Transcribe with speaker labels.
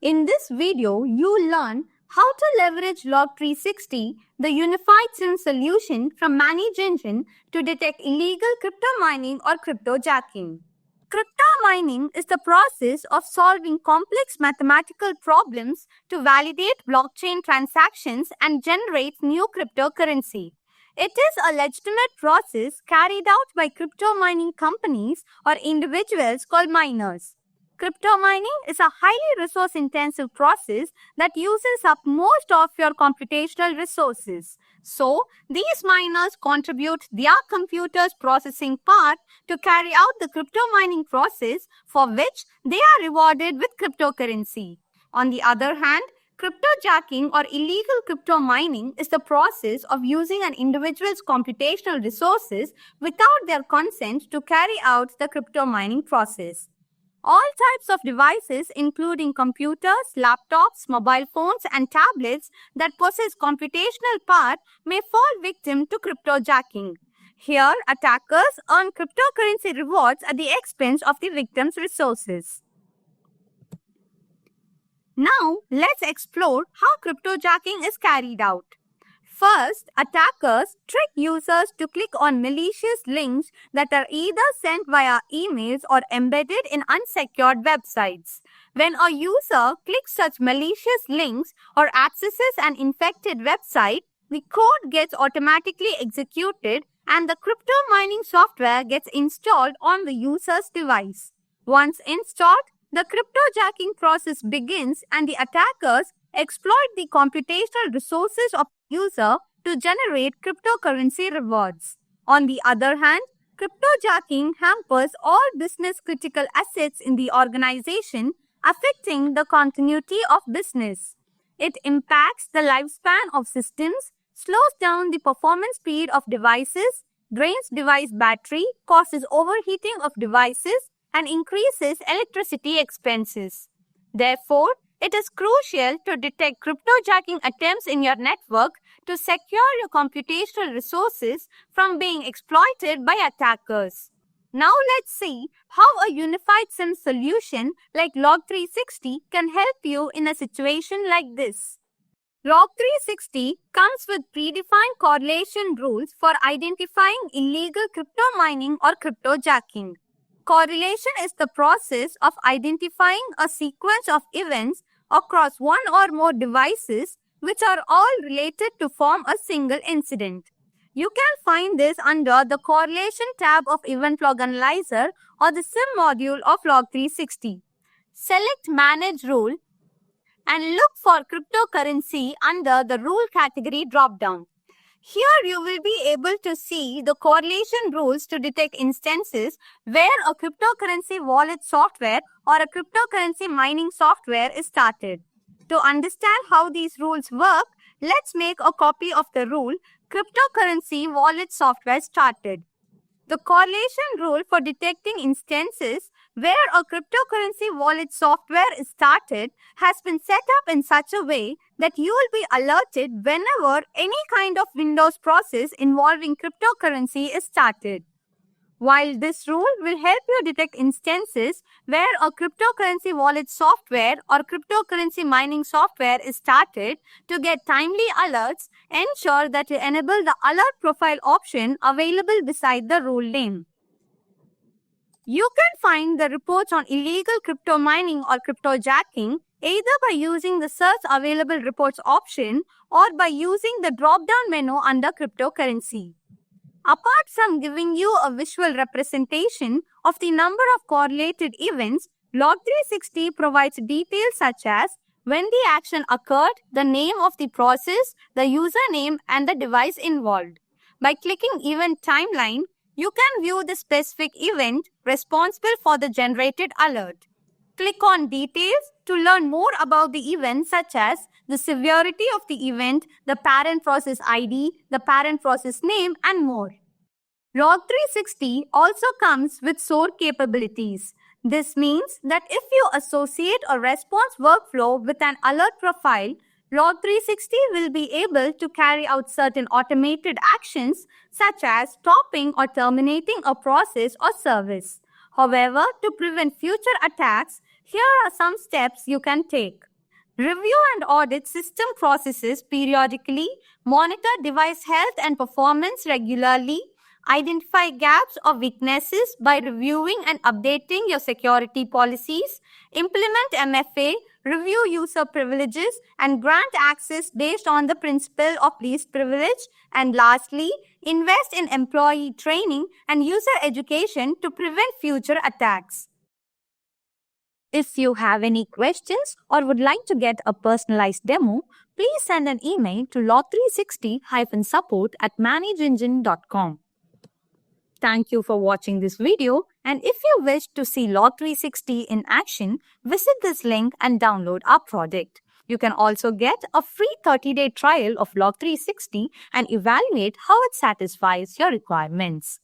Speaker 1: In this video, you learn how to leverage Log360, the unified SIM solution from ManageEngine to detect illegal crypto mining or cryptojacking. Crypto mining is the process of solving complex mathematical problems to validate blockchain transactions and generate new cryptocurrency. It is a legitimate process carried out by crypto mining companies or individuals called miners. Crypto mining is a highly resource-intensive process that uses up most of your computational resources. So, these miners contribute their computer's processing power to carry out the crypto mining process, for which they are rewarded with cryptocurrency. On the other hand, cryptojacking or illegal crypto mining is the process of using an individual's computational resources without their consent to carry out the crypto mining process. All types of devices, including computers, laptops, mobile phones, and tablets that possess computational power may fall victim to cryptojacking. Here, attackers earn cryptocurrency rewards at the expense of the victim's resources. Now, let's explore how cryptojacking is carried out. First, attackers trick users to click on malicious links that are either sent via emails or embedded in unsecured websites. When a user clicks such malicious links or accesses an infected website, the code gets automatically executed and the crypto mining software gets installed on the user's device. Once installed, the cryptojacking process begins and the attackers exploit the computational resources of the user to generate cryptocurrency rewards. On the other hand, cryptojacking hampers all business-critical assets in the organization, affecting the continuity of business. It impacts the lifespan of systems, slows down the performance speed of devices, drains device battery, causes overheating of devices, and increases electricity expenses. Therefore, it is crucial to detect cryptojacking attempts in your network to secure your computational resources from being exploited by attackers. Now let's see how a unified SIM solution like Log360 can help you in a situation like this. Log360 comes with predefined correlation rules for identifying illegal crypto mining or cryptojacking. Correlation is the process of identifying a sequence of events across one or more devices which are all related to form a single incident. You can find this under the Correlation tab of Event Log Analyzer or the SIM module of Log360. Select Manage Rule and look for cryptocurrency under the Rule category drop-down. Here you will be able to see the correlation rules to detect instances where a cryptocurrency wallet software or a cryptocurrency mining software is started. To understand how these rules work, let's make a copy of the rule Cryptocurrency Wallet Software Started. The correlation rule for detecting instances where a cryptocurrency wallet software is started has been set up in such a way that you will be alerted whenever any kind of Windows process involving cryptocurrency is started. While this rule will help you detect instances where a cryptocurrency wallet software or cryptocurrency mining software is started, to get timely alerts, ensure that you enable the alert profile option available beside the rule name. You can find the reports on illegal crypto mining or cryptojacking either by using the Search Available Reports option or by using the drop-down menu under cryptocurrency. Apart from giving you a visual representation of the number of correlated events, Log360 provides details such as when the action occurred, the name of the process, the username, and the device involved. By clicking Event Timeline, you can view the specific event responsible for the generated alert. Click on Details to learn more about the event, such as the severity of the event, the parent process ID, the parent process name, and more. Log360 also comes with SOAR capabilities. This means that if you associate a response workflow with an alert profile, Log360 will be able to carry out certain automated actions such as stopping or terminating a process or service. However, to prevent future attacks, here are some steps you can take. Review and audit system processes periodically, monitor device health and performance regularly, identify gaps or weaknesses by reviewing and updating your security policies, implement MFA, review user privileges, and grant access based on the principle of least privilege, and lastly, invest in employee training and user education to prevent future attacks. If you have any questions or would like to get a personalized demo, please send an email to log360-support@manageengine.com. Thank you for watching this video, and if you wish to see Log360 in action, visit this link and download our product. You can also get a free 30-day trial of Log360 and evaluate how it satisfies your requirements.